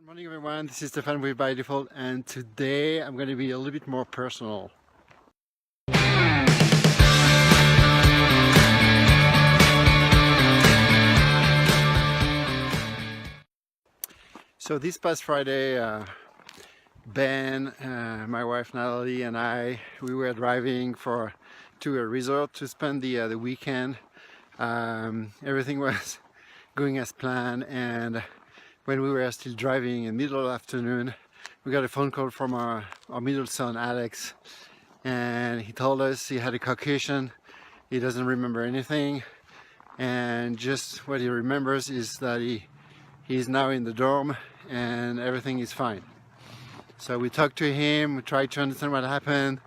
Morning everyone, this is Stefan with By Default, and today I'm going to be a little bit more personal. So this past Friday, Ben, my wife Natalie and we were driving to a resort to spend the weekend. Everything was going as planned, and when we were still driving in the middle of the afternoon, we got a phone call from our middle son Alex, and he told us he had a Caucasian. He doesn't remember anything, and just what he remembers is that he's now in the dorm and everything is fine. So we talked to him, we tried to understand what happened.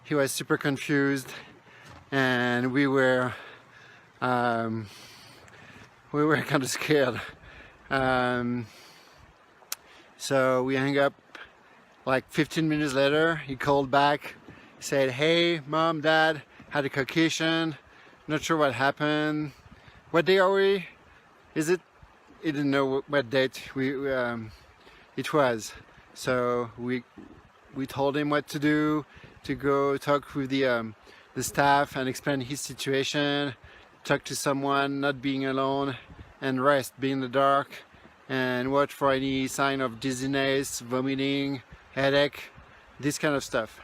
He was super confused, and we were kind of scared. So we hung up. Like 15 minutes later, he called back, said, "Hey, Mom, Dad, had a Caucasian, not sure what happened. What day are we? Is it?" He didn't know what date it was. So we told him what to do, to go talk with the staff and explain his situation, talk to someone, not being alone, and rest, be in the dark, and watch for any sign of dizziness, vomiting, headache, this kind of stuff.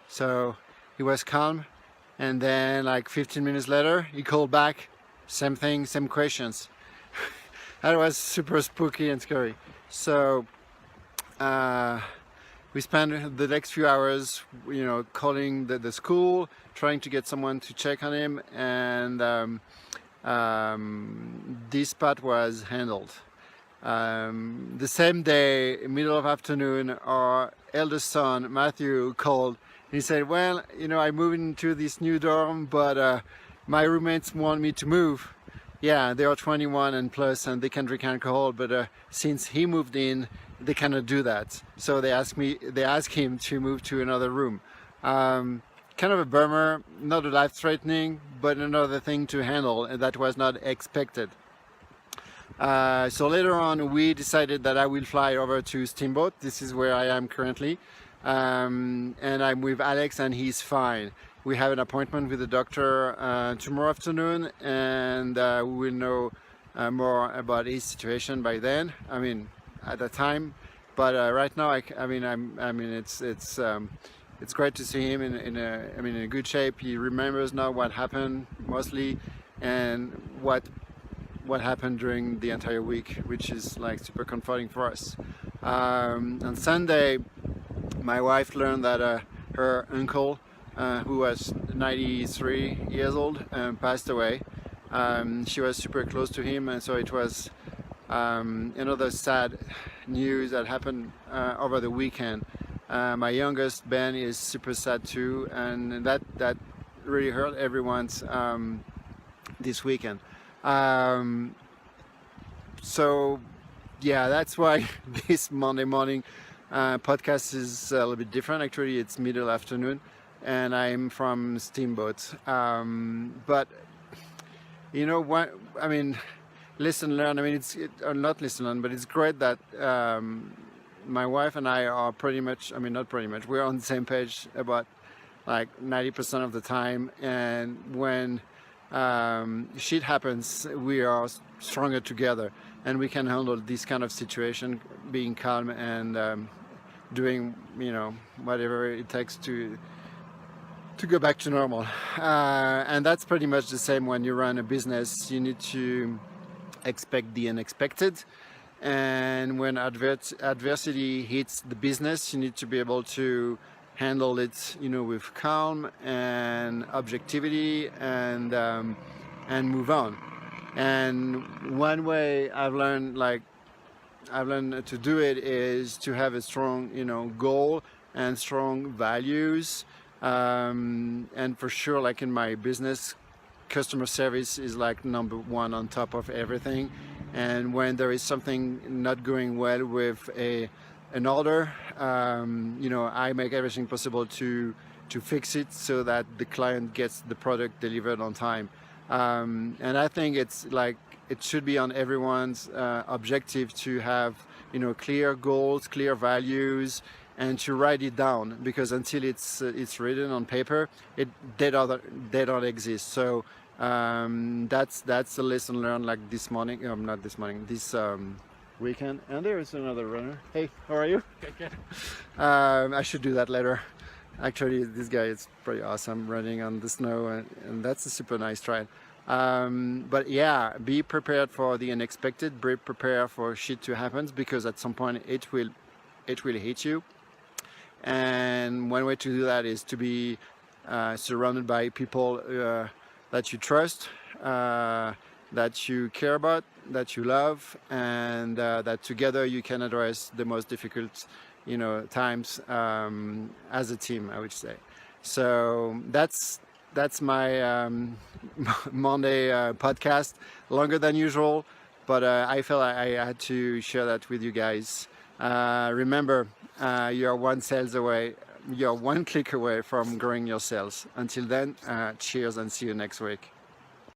So he was calm, and then like 15 minutes later he called back, same thing, same questions. That was super spooky and scary. So we spent the next few hours, calling the school, trying to get someone to check on him, and this part was handled. The same day, middle of afternoon, our eldest son Matthew called. He said, "Well, I moved into this new dorm, but my roommates want me to move. Yeah, they are 21 and plus, and they can drink alcohol, but since he moved in, they cannot do that. So they asked him to move to another room." Kind of a bummer, not a life-threatening, but another thing to handle, and that was not expected. So later on, we decided that I will fly over to Steamboat. This is where I am currently, and I'm with Alex, and he's fine. We have an appointment with the doctor tomorrow afternoon, and we will know more about his situation by then. I mean, at that time, but right now, it's great to see him in a good shape. He remembers now what happened mostly, and what happened during the entire week, which is like super comforting for us. On Sunday, my wife learned that her uncle, who was 93 years old, passed away. She was super close to him, and so it was another sad news that happened over the weekend. My youngest Ben is super sad too, and that really hurt everyone's this weekend. So yeah, that's why this Monday morning podcast is a little bit different. Actually, it's middle afternoon, and I'm from Steamboat. But what I mean, listen, learn. I mean, or not listen, learn, but it's great that my wife and I are pretty much, not pretty much, we're on the same page about like 90% of the time. And when shit happens, we are stronger together, and we can handle this kind of situation, being calm and doing, whatever it takes to go back to normal. And that's pretty much the same when you run a business. You need to expect the unexpected. And when adversity hits the business, you need to be able to handle it, with calm and objectivity, and move on. And one way I've learned to do it is to have a strong, goal and strong values. And for sure, like in my business, customer service is like number one on top of everything. And when there is something not going well with an order, I make everything possible to fix it so that the client gets the product delivered on time. And I think it's it should be on everyone's objective to have, you know, clear goals, clear values, and to write it down, because until it's written on paper, they don't exist. So that's the lesson learned, like this morning, not this morning, this weekend. And there is another runner. Hey, how are you? Okay. I should do that later. Actually, this guy is pretty awesome, running on the snow, and that's a super nice trail. But yeah, be prepared for the unexpected, be prepared for shit to happen, because at some point it will hit you. And one way to do that is to be surrounded by people that you trust, that you care about, that you love, and that together you can address the most difficult, you know, times as a team, I would say. So that's my Monday podcast, longer than usual, but I felt I had to share that with you guys. Remember, you're one click away from growing your sales. Until then, cheers and see you next week.